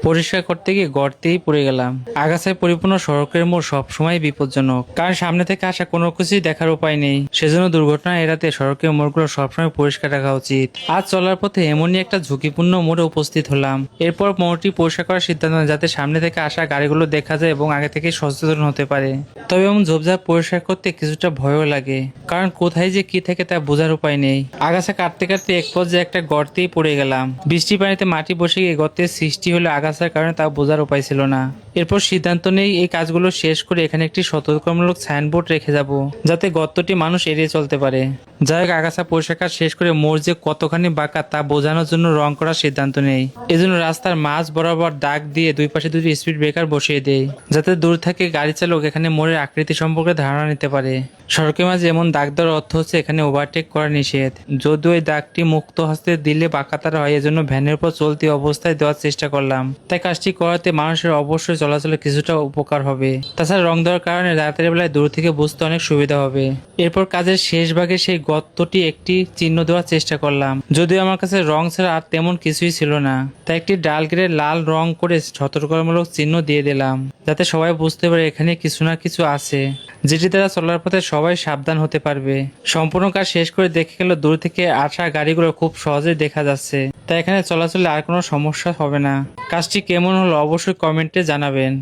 পরিষ্কার করতে গিয়ে গর্তেই পড়ে গেলাম। আগাছায় পরিপূর্ণ সড়কের মোড় সবসময় বিপজ্জনক, কারণ সামনে থেকে আসা কোনো কিছুই দেখার উপায় নেই। সেজন্য দুর্ঘটনা এড়াতে সড়কের মোড়গুলো সবসময় পরিষ্কার রাখা উচিত। আজ চলার পথে এমনই একটা ঝুঁকিপূর্ণ মোড়ে উপস্থিত হলাম। এরপর মোড়টি পরিষ্কার করার সিদ্ধান্ত নেয়, যাতে সামনে থেকে আসা গাড়িগুলো দেখা যায় এবং আগে থেকে সচেতন হতে পারে। তবে এমন ঝোপঝাপ পরিষ্কার করতে কিছুটা ভয়ও লাগে, কারণ কোথায় যে কি থাকে তা বোঝার উপায় নেই। আগাছা কাটতে কাটতে এক পর্যায়ে একটা গর্তেই পড়ে গেলাম। বৃষ্টি পানিতে মাটি বসে গিয়ে গর্তের সৃষ্টি হলে আগাছার কারণে তা বোঝার উপায় ছিল না। এরপর সিদ্ধান্ত নেই এই কাজগুলো শেষ করে এখানে একটি সতর্কতামূলক সাইনবোর্ড রেখে যাব, যাতে গর্তটি মানুষ এড়িয়ে চলতে পারে। যাই হোক, আগাছা পরিষ্কার কাজ শেষ করে মোড় যে কতখানি বাঁকা তা বোঝানোর জন্য রং করার সিদ্ধান্ত নেই। এজন্য রাস্তার মাঝ বরাবর দাগ দিয়ে দুই পাশে দুটি স্পিড ব্রেকার বসিয়ে দেয়, যাতে দূর থেকে গাড়ি চালক এখানে মোড়ের আকৃতি সম্পর্কে ধারণা নিতে পারে। সড়কের মাঝে এমন দাগ দেওয়ার অর্থ হচ্ছে এখানে ওভারটেক করা নিষেধ। যদিও এই দাগটি মুক্ত হস্তে দিলে বাঁকাতারা হয়, এজন্য ভ্যানের উপর চলতি অবস্থায় দেওয়ার চেষ্টা করলাম। তাই কাজটি করাতে মানুষের অবশ্যই চলাচলে কিছুটা উপকার হবে। তাছাড়া রং দেওয়ার কারণে রাতের বেলায় দূর থেকে বুঝতে অনেক সুবিধা হবে। এরপর কাজের শেষ ভাগে সেই গর্তটি একটি চিহ্ন দেওয়ার চেষ্টা করলাম, যদিও আমার কাছে রং ছাড়া আর তেমন কিছুই ছিল না। তাই একটি ডাল কেটে লাল রং করে সতর্কতামূলক চিহ্ন দিয়ে দিলাম, যাতে সবাই বুঝতে পারে এখানে কিছু না কিছু আছে, যেটি দ্বারা চলার পথে সবাই সাবধান হতে পারবে। সম্পূর্ণ কাজ শেষ করে দেখে গেল দূর থেকে আসা গাড়িগুলো খুব সহজেই দেখা যাচ্ছে, তাই এখানে চলাচলে আর কোনো সমস্যা হবে না। কাজটি কেমন হলো অবশ্যই কমেন্টে জানাবেন।